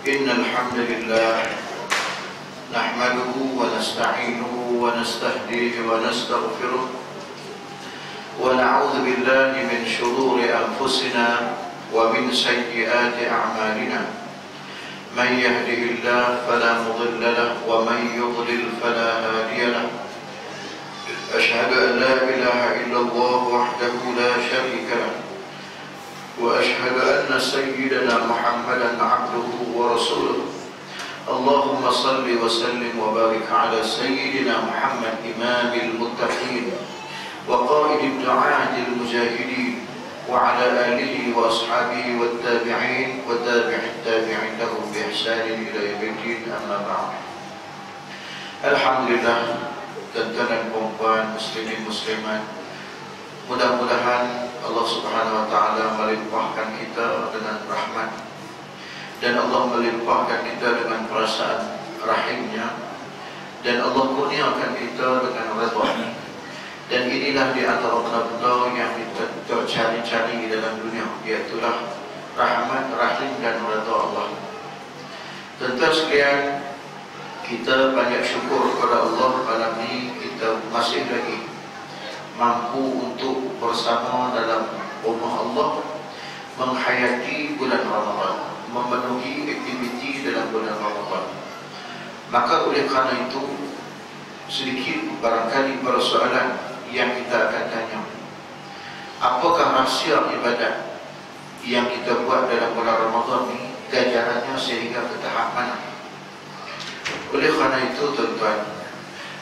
إن الحمد لله نحمده ونستعينه ونستهديه ونستغفره ونعوذ بالله من شرور أنفسنا ومن سيئات أعمالنا من يهده الله فلا مضل له ومن يضلل فلا هادي له أشهد أن لا إله إلا الله وحده لا شريك له وأشهد أن سيدنا محمدا عبده ورسوله اللهم صل وسلم وبارك على سيدنا محمد إمام المتقين وقائد الدعاة المجاهدين وعلى آله وأصحابه والتابعين وتابع التابعين لهم بإحسان إلى يوم الدين أما بعد. Alhamdulillah, tuan-tuan dan puan muslimin muslimat, mudah-mudahan Allah Subhanahu wa taala melimpahkan kita dengan rahmat dan Allah melimpahkan kita dengan perasaan rahimnya dan Allah kurniakan kita dengan redha. Dan inilah di antara benda-benda yang kita tercari-cari di dalam dunia, iaitulah rahmat, rahim dan redha Allah. Tuan-tuan sekalian, kita banyak syukur kepada Allah malam ini kita masih lagi mampu untuk bersama dalam rumah Allah menghayati bulan Ramadan, memenuhi aktiviti dalam bulan Ramadan. Maka oleh kerana itu sedikit barangkali persoalan yang kita akan tanya, apakah rahsia ibadat yang kita buat dalam bulan Ramadan ini, ganjarannya sehingga ke tahap mana? Oleh kerana itu tuan-tuan,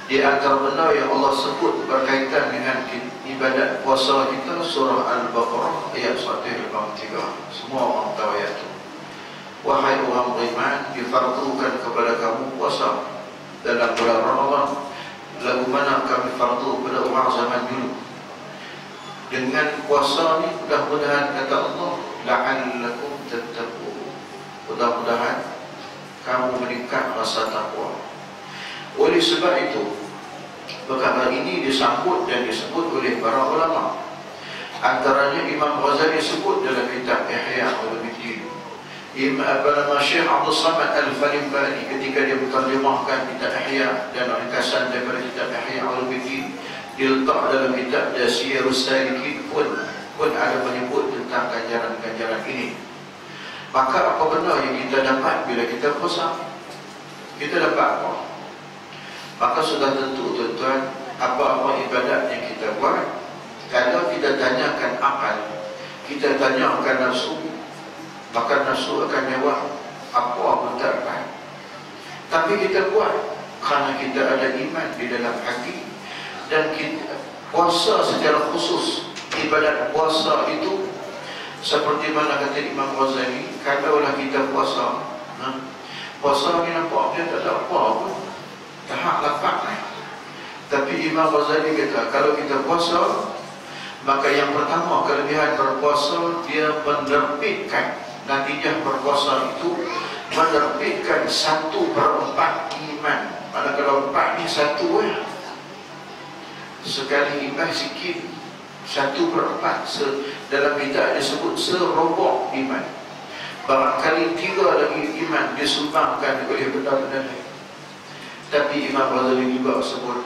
di antara benda yang Allah sebut berkaitan dengan ibadat puasa kita, surah Al-Baqarah ayat 153. Semua orang tahu ayat itu. Wahai orang beriman, difardukan kepada kamu puasa dalam bulan Ramadan lagu mana kami fardu pada orang zaman dulu. Dengan puasa ni mudah-mudahan kata Allah, la'allakum tattaqun, mudah-mudahan kamu meningkat rasa takwa. Oleh sebab itu, perkara ini disambut dan disebut oleh para ulama. Antaranya Imam Ghazali sebut dalam kitab Ihya Ulumuddin. Syekh Abdul Samad Al-Falimbani ketika dia menterjemahkan kitab Ihya dan ringkasan daripada kitab Ihya Ulumuddin diletak dalam kitab Dasiyarus Salikin pun ada menyebut tentang ganjaran-ganjaran ini. Maka apa benda yang kita dapat bila kita puasa? Kita dapat apa? Maka sudah tentu tuan-tuan, apa-apa ibadat yang kita buat, kalau kita tanyakan akal, kita tanyakan nafsu, maka nafsu akan jawab apa pun tak dapat. Tapi kita buat kerana kita ada iman di dalam hati. Dan kita puasa secara khusus, ibadat puasa itu seperti mana kata Imam Ghazali, kalaulah kita puasa, puasa ni nampak dia tak ada apa pun, tahap lapak ni. Tapi Imam Ghazali kata, kalau kita puasa, maka yang pertama kelebihan berpuasa, dia menerbitkan, natijah berpuasa itu menerbitkan 1/4 iman. Mana kalau 4 ni 1 sekali iman sikit, 1/4 dalam kitab disebut serobok iman. Barangkali 3 lagi iman disumbangkan oleh benda-benda lain. Tapi Imam Ghazali juga sebut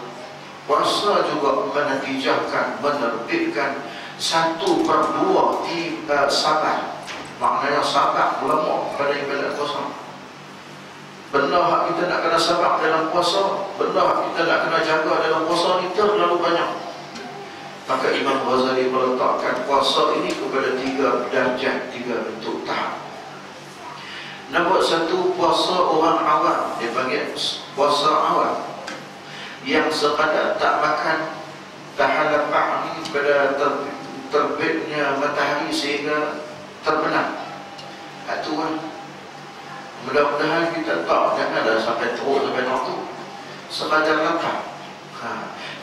puasa juga menatijahkan, menerbitkan 1/2 sabar. Maknanya sabar ulama pada ibadat puasa. Benda hak kita nak kena sabar dalam puasa, benda hak kita nak kena jaga dalam puasa ni terlalu banyak. Maka Imam Ghazali meletakkan puasa ini kepada 3 darjat, 3 bentuk tahap. Nombor 1, puasa orang awam, dia panggil puasa awam, yang sekadar tak makan, tahan lapar ni pada terbitnya matahari sehingga terbenam. Itu kan, mudah-mudahan kita tak, janganlah sampai teruk sampai waktu sekadar lapar.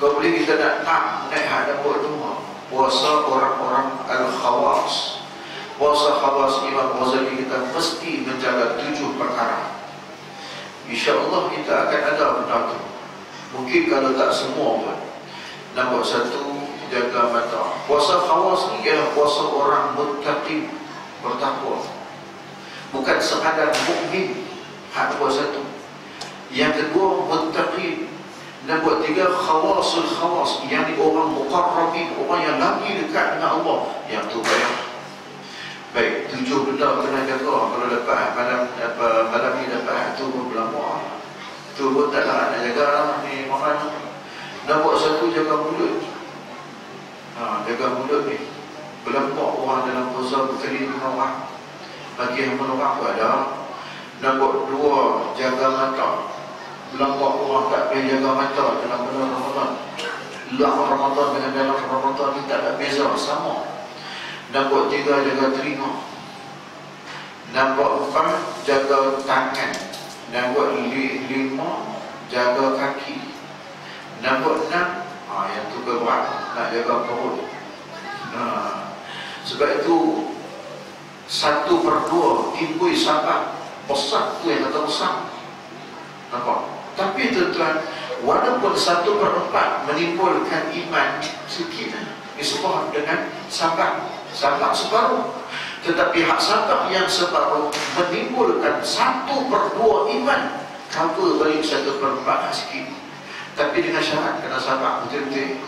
Kau boleh kita nak naik hadap buat rumah. Puasa orang-orang al-khawas, puasa khawas, Imam Ghazali kita mesti menjaga 7 perkara. InsyaAllah kita akan ada benda tu. Mungkin kalau tak semua pun. Nombor 1, jaga mata. Puasa khawas ni ialah puasa orang muttaqin, bertakwa. Bukan sekadar mukmin, Hak nombor satu. Yang kedua, muttaqin. Nombor tiga, khawasul khawas. Yang ni orang muqarrabin, orang yang lagi dekat dengan Allah. Yang tu banyak. Baik, 7 benda kena jaga. Kalau dapat malam ni dapat tu pun berlama. Tu pun tak nak jaga lah. Ni makan. Nombor satu, jaga mulut. Jaga mulut ni. Berlambak orang dalam puasa berkali dengan orang. Bagi yang orang pun ada. Nombor dua, jaga mata. Berlambak orang tak boleh jaga mata dalam bulan Ramadan. Luar Ramadan dengan dalam Ramadan ni tak ada beza, sama. Nombor tiga, jaga telinga. Nombor empat, jaga tangan. Nombor lima, jaga kaki. Nombor enam, yang tu berat, nak jaga perut. Sebab itu 1/2 timbul sabar. Besar tu yang kata besar. Nampak? Tapi tuan-tuan, walaupun 1/4 menimbulkan iman sikit, disebut dengan sabar. Sabar separuh. Tetapi hak sabar yang separuh menimbulkan 1/2 iman. Cover balik 1/4 sikit. Tapi dengan syarat kena sabar betul-betul.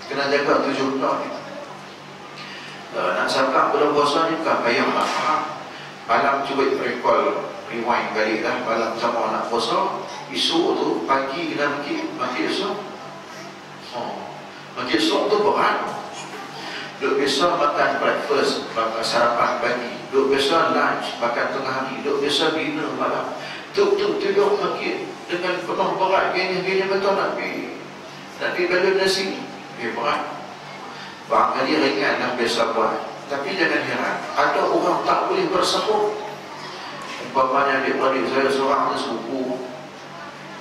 Kena jaga 7 benda ni. Nak sabar bulan puasa ni bukan payah lah. Malam cuba recall, rewind balik lah. Malam sama nak puasa, esok tu pagi kena maki esok. Maki esok tu berat. Duk biasa makan breakfast, makan sarapan pagi. Duk biasa lunch, makan tengah hari. Duk biasa dinner malam. Tidur maki dengan penuh berat. Gini betul nak pergi balon nasi. Berat. Barangkali ringan dah biasa buat. Tapi jangan heran, ada orang tak boleh bersahur. Umpamanya adik-adik saya seorang ada sepupu,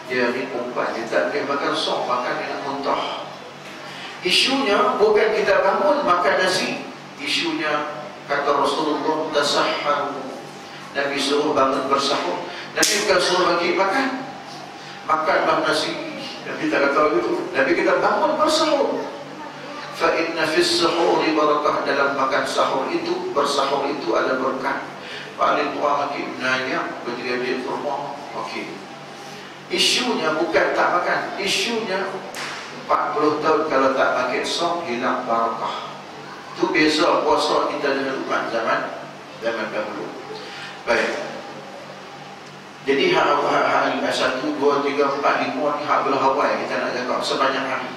dia ni perempuan, dia tak boleh makan sok, makan dengan muntah. Isunya bukan kita bangun makan nasi. Isunya kata Rasulullah, tasahharu. Nabi suruh bangun bersahur. Nabi bukan suruh bagi makan. Makanlah nasi. Nabi tak kata begitu. Nabi kita bangun bersahur. Fa inna fis suhuri barakah. Dalam makan sahur itu, bersahur itu ada berkah. Paling tua lagi menanya ketika dia rumah. Okey. Isunya bukan tak makan. Isunya 40 tahun kalau tak makan sok hilang barakah. Itu biasa puasa kita dengan umat zaman dahulu. Baik. Jadi hak 1, 2, 3, 4, 5 ni hak berhawai kita nak jaga sebanyak hari.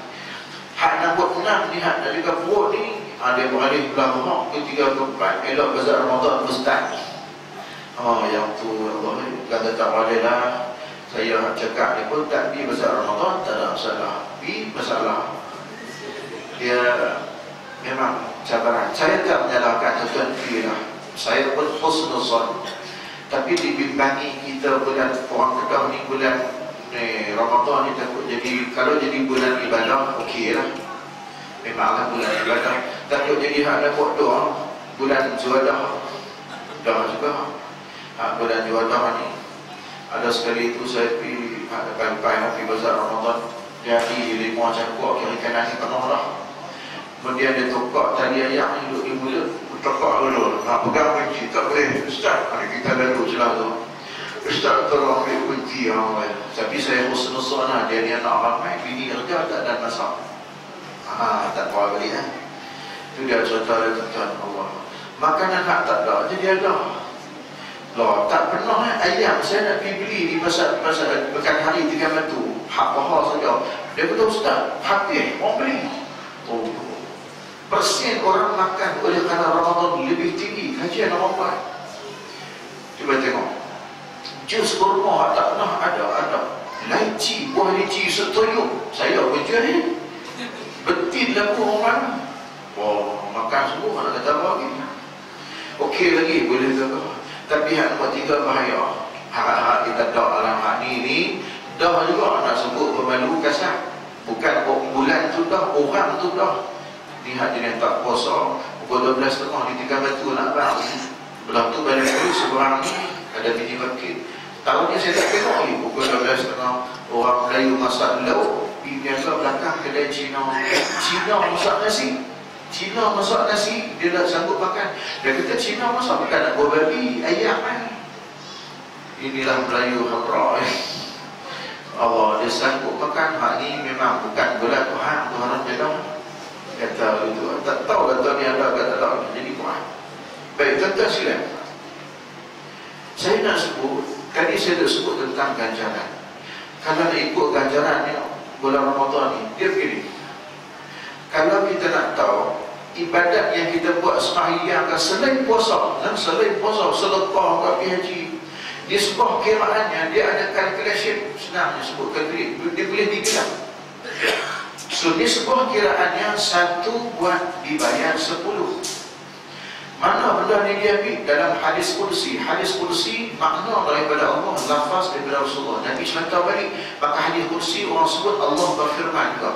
Hak nombor 6 ni hak nak jaga perut ni, dia beralih belah rumah ke 3 ke 4 elok bazar Ramadan ustaz. Yang tu Allah kata tak boleh lah. Saya cakap dia pun tak pergi bazar Ramadan, tak ada masalah. Pergi masalah. Dia memang cabaran. Saya tak menyalahkan tuan pergi lah. Saya pun husnuzan. Tapi dibimbangi kita bulan orang Kedah ni bulan Ramadan ni takut jadi, kalau jadi bulan ibadah okey lah, memanglah bulan ibadah. Takut jadi hak nak doa bulan Juadah dah juga. Bulan Juadah ni ada sekali tu saya pergi depan bazar Ramadan, jadi 5 cangkuk kira kanan ni penuh lah. Kemudian dia tokak tali ayak ni duduk di mulut, tokak dulu, nak pegang kunci tak boleh. Ustaz, kita lalu celah tu, Ustaz tolong ambil kunci. Tapi saya husnuzan lah, dia ni anak ramai, bini kerja tak ada masak. Tak tahu balik itu dia contoh dia tuan Allah. Makanan hak tak ada, jadi ada lah. Tak pernah ayam saya nak pergi beli di pasar pekan hari 3 Batu, hak mahal saja. Dia kata Ustaz, habis orang beli. Persen orang makan oleh kerana Ramadan lebih tinggi. Kajian orang buat. Cuba tengok. Jus kurma tak pernah ada. Lychee, buah lychee setuyuk. Saya berjual ni. Betin laku orang mana. Makan semua nak kata apa lagi. Okey lagi, boleh jaga. Tapi hak nombor 3 bahaya. Hak kita dah alam hak ni dah juga nak sebut bermalu kasar. Bukan bulan tu dah, orang tu dah. Lihat dia tak puasa pukul 12.30 di 3 Batu nak bang. Belah tu balik dulu seberang ni ada mini market. Tahun ni saya tak tengok lagi pukul 12.30 orang Melayu masak lauk. Biasa belakang kedai Cina masak nasi. Cina masak nasi, dia tak sanggup makan. Dia kata Cina masak makan nak buah babi, ayam kan. Inilah Melayu Hadra. Allah dia sanggup makan. Hak ni memang bukan bulan Tuhan. Tuhan jaga. Kata itu. Tak tahu kata ni ada kata tak. Jadi kuat. Baik, tuan-tuan silam. Saya nak sebut. Tadi saya dah sebut tentang ganjaran. Kalau nak ikut ganjaran ni bulan Ramadan ni, dia begini. Kalau kita nak tahu ibadat yang kita buat sembahyang selain puasa, selain puasa, sedekah, pergi haji, di sebuah kiraannya dia ada calculation, senang disebut calculate, dia boleh digerak. So di sebuah kiraannya 1 buat dibayar 10. Mana benda ni dia ambil dalam hadis kursi. Hadis kursi makna daripada Allah, lafaz daripada Rasulullah. Nabi contoh balik, maka hadis kursi orang sebut Allah berfirman juga.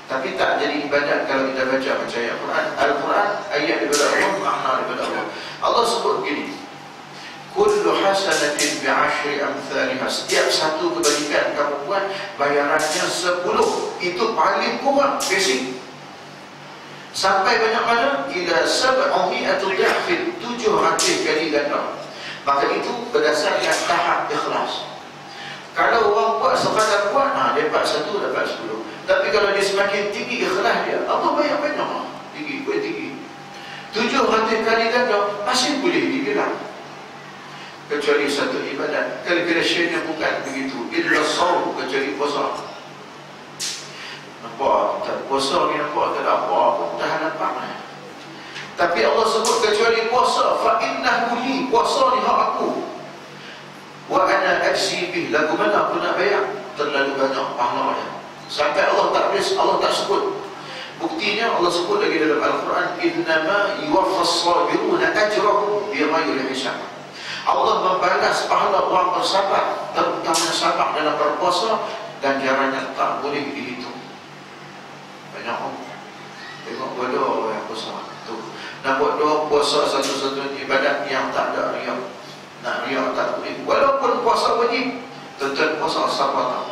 Tapi tak jadi ibadat kalau kita baca Al-Quran. Al-Quran ayat daripada Allah, makna daripada Allah. Allah sebut begini, kullu hasanatin bi'ashri amthaliha. Setiap satu kebaikan kamu buat, bayarannya 10. Itu paling kurang, basic. Sampai banyak mana? Ila 700 dha'fin, 700 kali ganda. Maka itu berdasarkan tahap ikhlas. Kalau orang buat sekadar buat, dia dapat 1, dapat 10. Tapi kalau dia semakin tinggi ikhlas dia, Allah bayar banyak. Tinggi, kuat tinggi. 700 kali ganda masih boleh dibilang. Kecuali satu ibadat. Calculationnya bukan begitu. Illa saum, kecuali puasa. Nampak? Puasa ni nampak tak ada apa pun tahan lapang. Tapi Allah sebut kecuali puasa, fa innahu li, puasa ni hak aku. Wa ana ajzi bih, lagu mana aku nak bayar? Terlalu banyak pahalanya. Sampai Allah tak tulis, Allah tak sebut. Buktinya Allah sebut lagi dalam Al-Quran, innama yuwaffas sabiruna ajrahum bighairi hisab. Allah membalas pahala orang bersabar, terutama sabar dalam berpuasa, ganjarannya tak boleh dihitung. Banyak orang tengok bodoh yang puasa tu. Nak buat doa puasa satu-satunya ibadat yang tak ada riak. Nak riak tak boleh. Walaupun puasa wajib, tentu puasa sabar tak.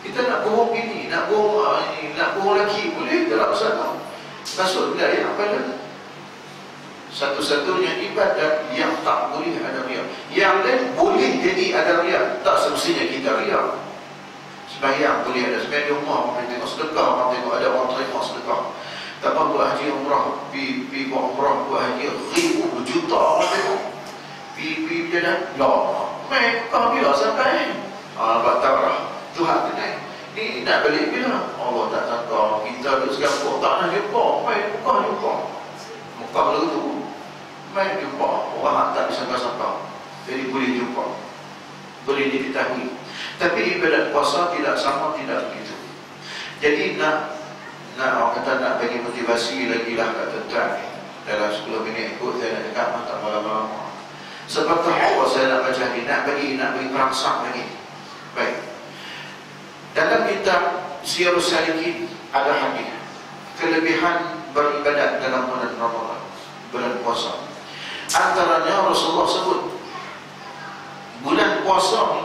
Kita nak bohong ini, nak bohong lagi boleh, tak ada masalah. Masuk bila yang apa? Satu-satunya ibadat yang tak boleh ada riak. Yang lain boleh jadi ada riak. Tak semestinya kita riak. Sembahyang boleh ada, sembahyang di rumah, orang tengok sedekah, orang tengok ada orang terima sedekah. Tak apa buat haji umrah, pergi buat umrah, buat haji ribu juta orang tengok. Pergi berjalan, main kau bila sampai? Nampak tak lah, Tuhan kenal. Ni nak balik bila? Allah tak sangka kita duduk Singapura tak nak jumpa, main Mekah jumpa. Mekah lalu tu, main jumpa, orang tak disangka-sangka. Jadi boleh jumpa, boleh diketahui. Tapi ibadat puasa tidak sama, tidak begitu. Jadi nak orang kata nak bagi motivasi lagi lah kat tuan-tuan. Dalam 10 minit ikut saya nak cakap, tak lama-lama. Sebab apa saya nak baca ni, nak bagi perangsang lagi. Baik. Dalam kitab Siyarus Salikin ada hadis kelebihan beribadat dalam bulan Ramadan, bulan puasa. Antaranya Rasulullah sebut bulan puasa ni,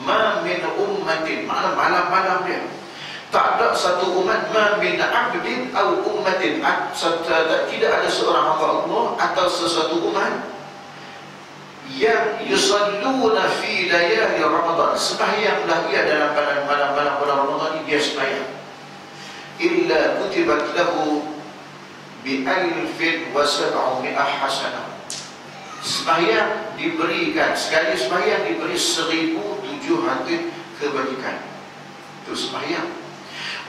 ma min ummatin, makna malam-malam dia, tak ada satu umat, ma min abdin atau ummatin, tidak ada seorang hamba Allah atau sesuatu umat yang yusalluna fi layali Ramadan, sembahyanglah ia dalam malam-malam bulan Ramadan ini, dia sembahyang, illa kutibat lahu bi 1,700 hasanah. Sembahyang diberikan, sekali sembahyang diberi 1,700 kebajikan. Itu sembahyang.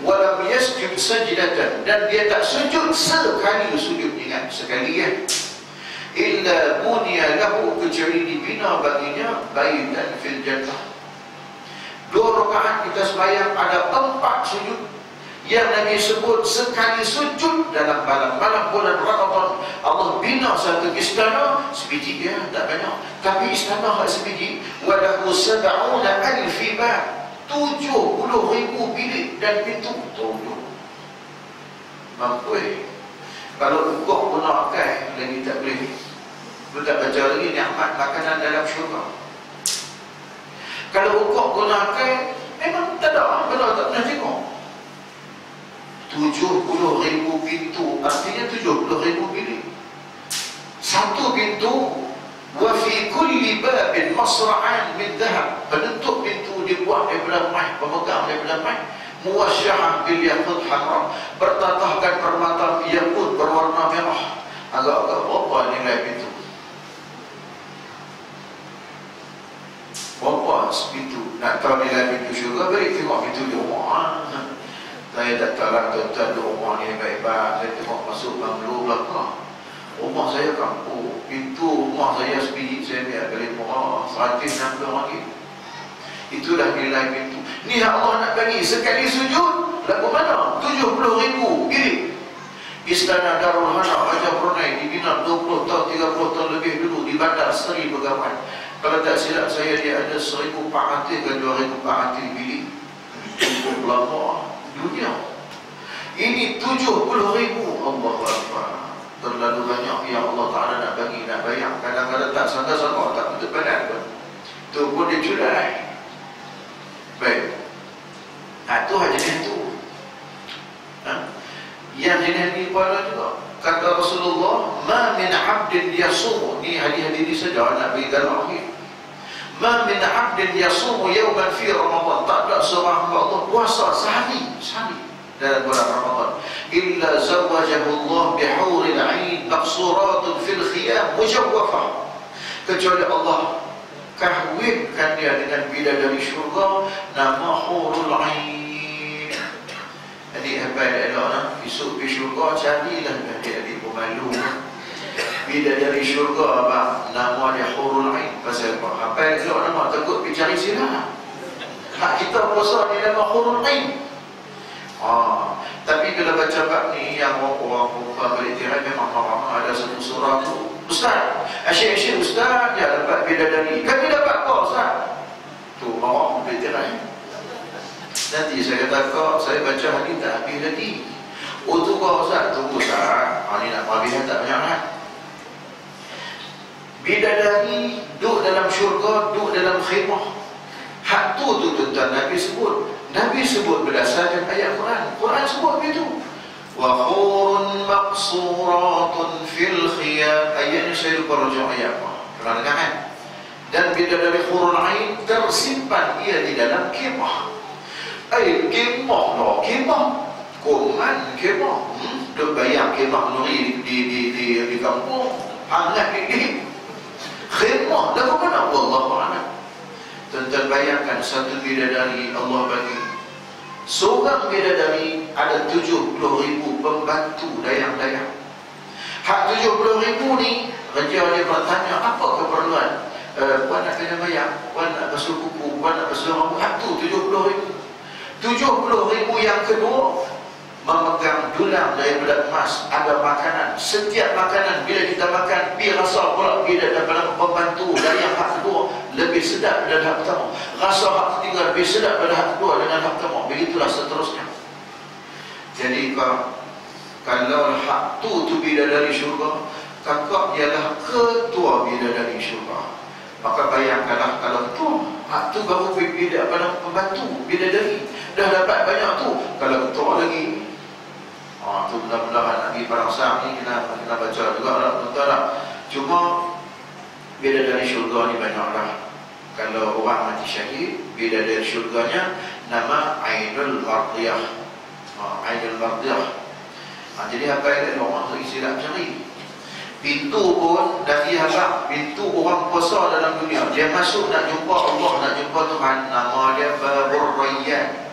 Walam yasjud sajdatan, dan dia tak sujud sekali sujud, ingat sekali ya. Illa bunya lahu, kecuali dibina baginya baitan fil jannah. 2 rakaat kita sembahyang ada 4 sujud. Yang Nabi sebut sekali sujud dalam malam bulan Ramadan, Allah bina satu istana, sebiji dia tak banyak, tapi istana hak sebiji, walahu 70,000 bab, 70,000 bilik dan pintu. Mampu kalau engkau gunakan lagi tak boleh. Lu tak baca lagi nikmat makanan dalam syurga. Kalau engkau gunakan, memang tak ada, benar tak pernah tengok. 70,000 pintu, artinya 70,000 bilik. Satu pintu Wa fi kulli babin masra'an min dhahab. Penentuk pintu dibuat daripada emas, pemegang daripada emas. Muwasyahah bil yaqut hamra. Bertatahkan permata yaqut berwarna merah. Agak-agak berapa nilai pintu? Berapa pintu? Nak tahu nilai pintu syurga, beri tengok pintu di rumah. Saya tak tahu lah tuan-tuan di rumah ni baik-baik. Saya tengok masuk banglo belakang. Rumah saya kampung, pintu rumah saya sebiji saya biar kali murah RM160. Itulah nilai pintu. Ni Allah nak bagi sekali sujud lagu mana? 70,000 bilik. Istana Darul Hana Raja Brunei dibina 20 tahun 30 tahun lebih dulu di Bandar Seri Begawan. Kalau tak silap saya dia ada 1,400 ke 2,400 bilik. Cukup lama dunia. Ini 70,000. Allahu Akbar. Terlalu banyak yang Allah Ta'ala nak bagi, nak bayar. Kadang-kadang tak sangka-sangka, tak betul badan pun. Itu pun dia culai. Baik. Itu jenis tu. Yang jenis ni pada juga. Kata Rasulullah, ma min abdin yasumu. Ni hadis-hadis ni saja nak bagi dalam akhir. Ma min abdin yasumu yawman fi Ramadan. Tak ada seorang hamba Allah puasa sehari dalam bulan Ramadan. Illa zawajahu Allah bihuril ain maqsuratun fil khiyam mujawwafah. Kecuali Allah kahwinkan dia dengan bidadari syurga nama hurul ain. Jadi apa elok esok pergi syurga carilah adik-adik pemalu. Bidadari syurga apa nama dia hurul ain. Pasal apa? Apa elok nama takut pergi cari sila. Hak kita puasa ni nama hurul ain. Tapi bila baca bab ni yang orang buka balik tirai memang ramah ada satu surah tu. Ustaz, asyik-asyik ustaz dia dapat bidadari. Kami dapat kau ustaz. Tu orang balik tirai. Nanti saya kata kau, saya baca hadis tak habis lagi. Oh tu kau ustaz, tunggu ustaz. Ni nak habis tak banyak kan? Bidadari duduk dalam syurga, duduk dalam khimah. Hak tu tuan-tuan Nabi sebut. Nabi sebut berdasarkan ayat Quran. Quran sebut begitu. Wa hurun maqsuratun fil khiyam. Ayat ni saya lupa rujuk ayat apa. Pernah dengar kan? Dan bidadari hurul ain tersimpan ia di dalam kemah. Kemah lah, kemah. Kuman kemah. Duk bayang kemah nuri di kampung. Hangat ni. Kemah dah mana? Wallahu a'lam. Tuan-tuan bayangkan satu bidadari Allah bagi. Seorang bidadari ada 70,000 pembantu dayang-dayang. Hak 70,000 ni, raja dia bertanya, apa keperluan? Puan nak kena bayang, puan nak basuh kuku, puan nak basuh rambut. Hak tu 70,000. 70,000 yang kedua memegang dulang daripada emas, ada makanan. Setiap makanan bila kita makan, biar rasa pula bila daripada pembantu dari yang hak kedua lebih sedap daripada hak pertama. Rasa hak ketiga lebih sedap daripada hak kedua dengan hak pertama. Begitulah seterusnya. Jadi kalau hak tu bidadari syurga, kakak ialah ketua bidadari syurga. Maka bayangkanlah kalau ketua, hak tu baru bidadari pada pembantu bidadari. Dah dapat banyak tu, kalau ketua lagi. Tu benar-benar Nabi Parasam ni kena baca juga lah, betul lah. Cuma bidadari syurga ni banyaklah. Kalau orang mati syahid, bidadari syurganya nama Ainul Mardiyah. Ainul Mardiyah. Jadi apa yang orang istilah cari? Pintu pun Nabi harap pintu orang puasa dalam dunia. Dia masuk nak jumpa Allah, nak jumpa Tuhan. Nama dia Babur Rayyan.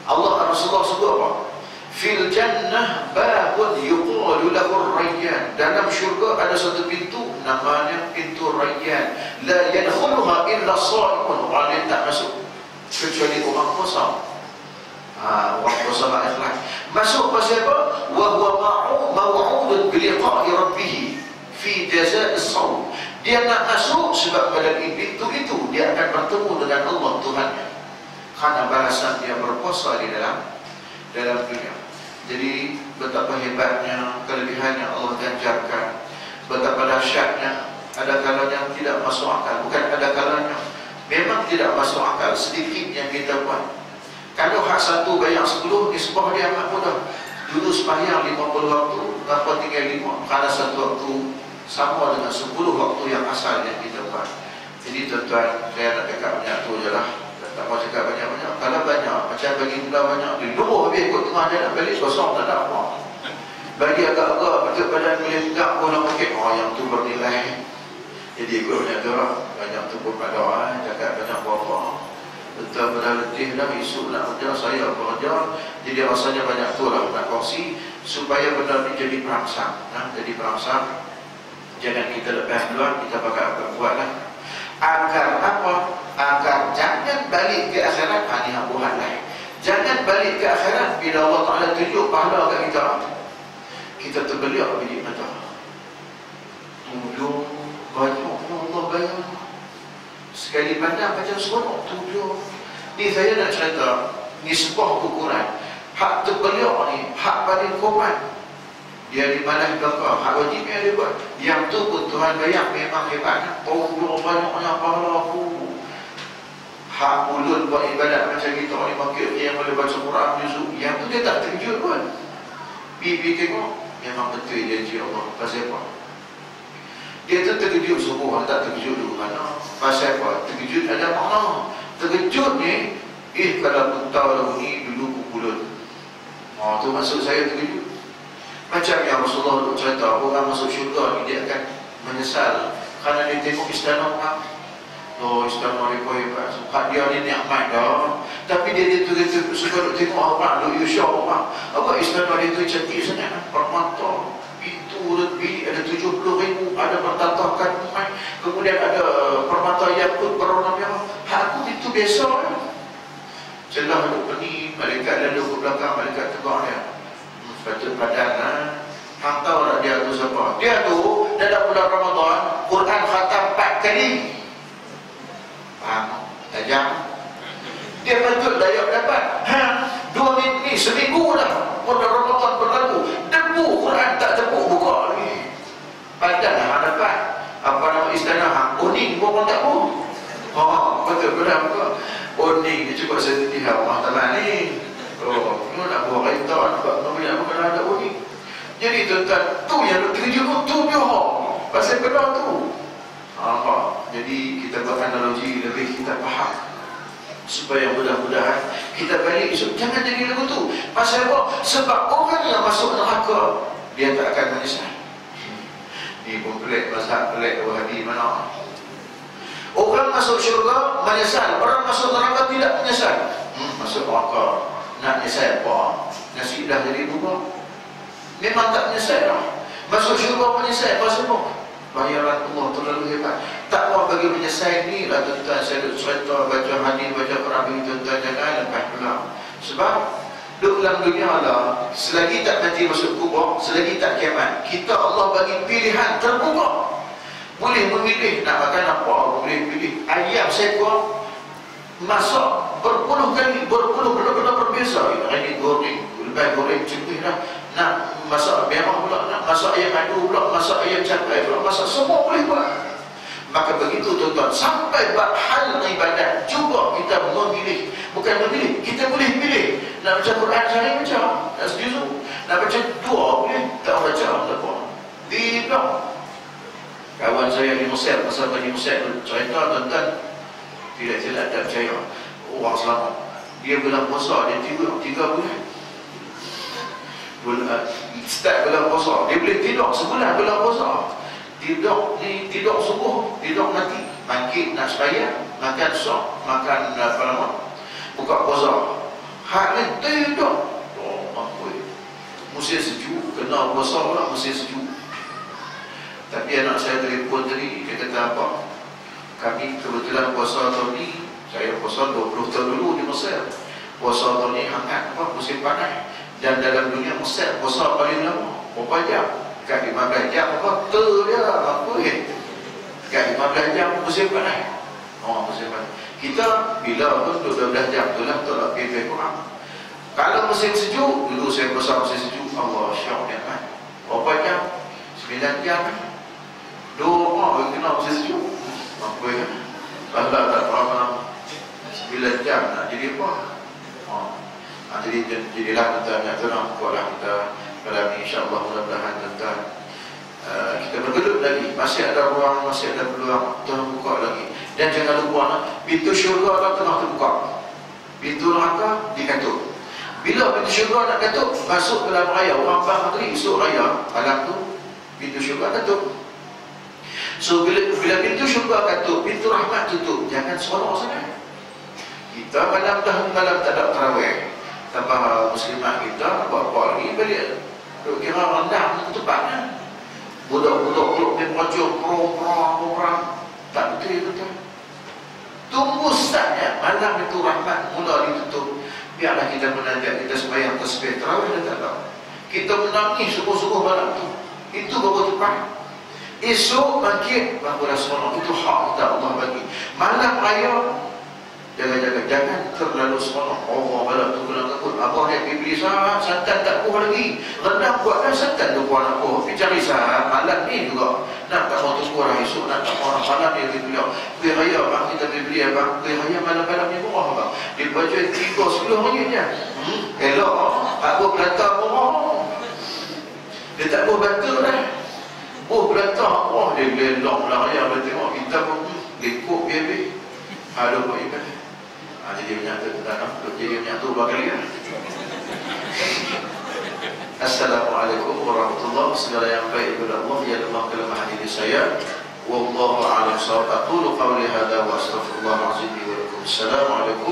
Allah Rasulullah sebut apa? Fil jannah babun yuqalu lahu Rayyan. Dalam syurga ada satu pintu namanya pintu Rayyan. La yadkhuluha illa shaimun. Orang yang tak masuk kecuali orang puasa. Orang puasa ikhlas. Masuk pasal apa? Wa huwa maw'udun bi liqa'i rabbih fi jazaa'i as-shaum. Dia nak masuk sebab pada pintu itu dia akan bertemu dengan Allah Tuhannya. Karena balasan dia berpuasa di dalam dunia. Jadi betapa hebatnya, kelebihannya Allah ganjarkan. Betapa dahsyatnya. Ada kalanya tidak masuk akal. Bukan ada kalanya, memang tidak masuk akal sedikit yang kita buat. Kalau hak satu bayang 10, nisbah dia amat mudah. Dulu sembahyang 50 waktu, kenapa tinggal 5? Karena satu waktu sama dengan 10 waktu yang asal yang kita buat. Jadi tuan-tuan, saya nak cakap banyak tu je lah. Tak mau cakap banyak-banyak. Kalau banyak, macam bagi pula banyak, dia dulu habis ikut tengah dia nak balik kosong, tak ada apa. Bagi agak-agak, betul badan boleh pegang pun nak pakai, oh yang tu bernilai. Jadi ikut banyak tu lah. Banyak tu pun pada cakap banyak apa-apa. Betul pada letih dah, isu nak kerja, saya bekerja. Jadi rasanya banyak tu lah nak kongsi supaya benda ni jadi perangsang. Jadi perangsang. Jangan kita lepas duluan, kita pakai apa buat lah. Agar apa? Agar jangan balik ke akhirat. Ini yang buat lain. Jangan balik ke akhirat bila Allah Ta'ala tunjuk pahala kat kita. Kita terbeliak bilik mata. Tujuh banyak Allah bayar. Sekali pandang macam seronok. Tujuh. Ni saya nak cerita. Ni sebuah ukuran. Hak terbeliak ni, hak paling kuat. Dia di mana belakang, hak wajib yang dia buat. Yang tu pun Tuhan bayar memang hebat. Tujuh banyaknya pahala aku. Hak ulun buat ibadat macam kita ni, makil yang boleh baca Quran juzuk. Yang tu dia tak terkejut pun. Pergi tengok, memang betul janji Allah. Pasal apa? Dia tu terkejut semua, tak terkejut dulu mana. Pasal apa? Terkejut ada makna. Terkejut ni, kalau pun tahu lagu ni dulu kukulun. Tu maksud saya terkejut. Macam yang Rasulullah untuk cerita, orang masuk syurga ni dia akan menyesal kerana dia tengok istana orang. Oh, istana mereka hebat. Hak dia ni nikmat dah. Tapi dia suka tengok orang, duk syok orang. Apa istana dia tu cantik sangat. Permata, pintu bilik ada 70,000, ada bertatahkan rumah. Kemudian ada permata yakut berwarna merah. Hak aku itu biasa. Celah duk pening, malaikat lalu ke belakang, malaikat tegur dia. Patut padan hang tahu tak dia tu siapa? Dia tu dalam bulan Ramadan Quran khatam 4 kali. Faham? Tajam. Dia patut layak dapat. 2 minggu ni, seminggu dah bulan Ramadan berlalu, debu Quran tak tepuk buka lagi. Padan hang dapat. Apa nama istana hang? Uning pun tak pun. Betul benar buka. Uning dia cuba sentuh Allah Taala ni. Lu nak buat kereta, nak buat mobil, apa kena ada unik. Jadi tuan-tuan, tu yang terkejut pun tu Johor. Pasal benda tu. Jadi kita buat analogi lebih kita faham. Supaya mudah-mudahan kita balik esok. Jangan jadi lagu tu. Pasal apa? Sebab orang yang masuk neraka, dia tak akan menyesal. Ni pun pelik, mazhab pelik Wahabi mana. Orang masuk syurga menyesal. Orang masuk neraka tidak menyesal. Masuk neraka nak menyesal apa? Nasi dah jadi berubah. Memang tak menyesal dah. Masuk syurga menyesal. Pasal apa? Bayaran Allah terlalu hebat. Tak mau bagi menyesal ni lah tuan-tuan. Saya duduk cerita, baca hadis, baca Quran, tuan-tuan jangan lepas pulang. Sebab duduk dalam dunia lah, selagi tak nanti masuk kubur, selagi tak kiamat, kita Allah bagi pilihan terbuka. Boleh memilih nak makan apa, boleh pilih ayam seekor, masak berpuluh kali, berpuluh benda-benda berbeza. Ini goreng, lebih goreng cekih dah. Nak masak merah pula, nak masak ayam madu pula, masak ayam cabai pula, masak semua boleh buat. Maka begitu tuan-tuan, sampai bab hal ibadat juga kita memilih. Bukan memilih, kita boleh pilih. Nak baca Quran sehari baca, nak sejuzuk. Nak baca dua boleh, tak baca, tak apa. Tidak. Kawan saya di Mesir, pasal di Mesir cerita tuan-tuan, tidak tak percaya. Orang selamat. Dia bulan puasa, dia tidur 3 bulan. Start bulan puasa, dia boleh tidur sebulan bulan puasa. Tidur subuh, tidur nanti, bangkit nak sembahyang, makan sok, makan apa nama, buka puasa. Hak ni tidur. Musim sejuk, kena puasa pula musim sejuk. Tapi anak saya telefon tadi, dia kata apa? Kami kebetulan puasa tahun ni, saya puasa 20 tahun dulu di Mesir. Puasa tahun ni hangat apa? Musim panas. Dan dalam dunia Mesir puasa paling lama berapa jam? Kat 15 jam apa? Dia apa kat 15 jam musim panas. Musim panas. Kita bila pun 12 jam tu lah tolak lebih kurang. Kalau musim sejuk, dulu saya puasa musim sejuk, Allah syok ni kan. Berapa jam? 9 jam. Doa kena musim sejuk. Apa ya? Kalau tak faham 9 jam nak jadi apa? Jadilah tuan-tuan, buatlah kita malam ni, insyaAllah mudah-mudahan tuan-tuan kita bergelut lagi, masih ada ruang, masih ada peluang, Tuhan buka lagi. Dan jangan lupa, pintu syurga dah tengah terbuka, pintu neraka dikatuk. Bila pintu syurga nak katuk, masuk ke dalam raya, orang bang tadi esok raya malam tu pintu syurga katuk. So bila pintu syurga katuk, pintu rahmat tutup, jangan seronok sangat. Kita malam tak ada tarawih, tambah muslimat kita buat apa lagi balik kira rendah ketupatnya. Budak-budak peluk di pojok, perang, tak betul. Tunggu saatnya, malam itu rahmat mula ditutup. Biarlah kita menanjak, kita sembahyang tasbih tarawih dan tak tahu. Kita menangis sungguh-sungguh malam itu. Itu baru tepat. Esok bangkit, baru Rasulullah. Itu hak kita Allah bagi. Malam raya, jaga-jaga, jangan terlalu seronok. Oh, malam tu kena takut. Abah lihat Iblis, santan tak puas lagi. Rendang buat dah, santan tu puas nak puas. Pergi cari sahab, malam ni juga. Nak tak mau tu kurang esok, nak tak mau malam ni pergi beliau. Kuih raya bang, kita pergi beli abang. Kuih raya malam-malam ni murah bang. Dia baca 3-10 ringgit je. Elok, aku belantah murah. Dia tak boleh bantu dah. Oh belantah, wah dia belok lah raya. Dia tengok kita pun, lekuk biar-biar. Aduh, Pak Iban. Jadi minyak tu tanam, jadi minyak tu dua kali kan. Assalamualaikum warahmatullahi wabarakatuh. Segala yang baik kepada Allah, ya Allah kelemahan diri saya. Wallahu a'lam bishawab. Aqulu qawli hadza wa astaghfirullahal azim li wa lakum. Assalamualaikum.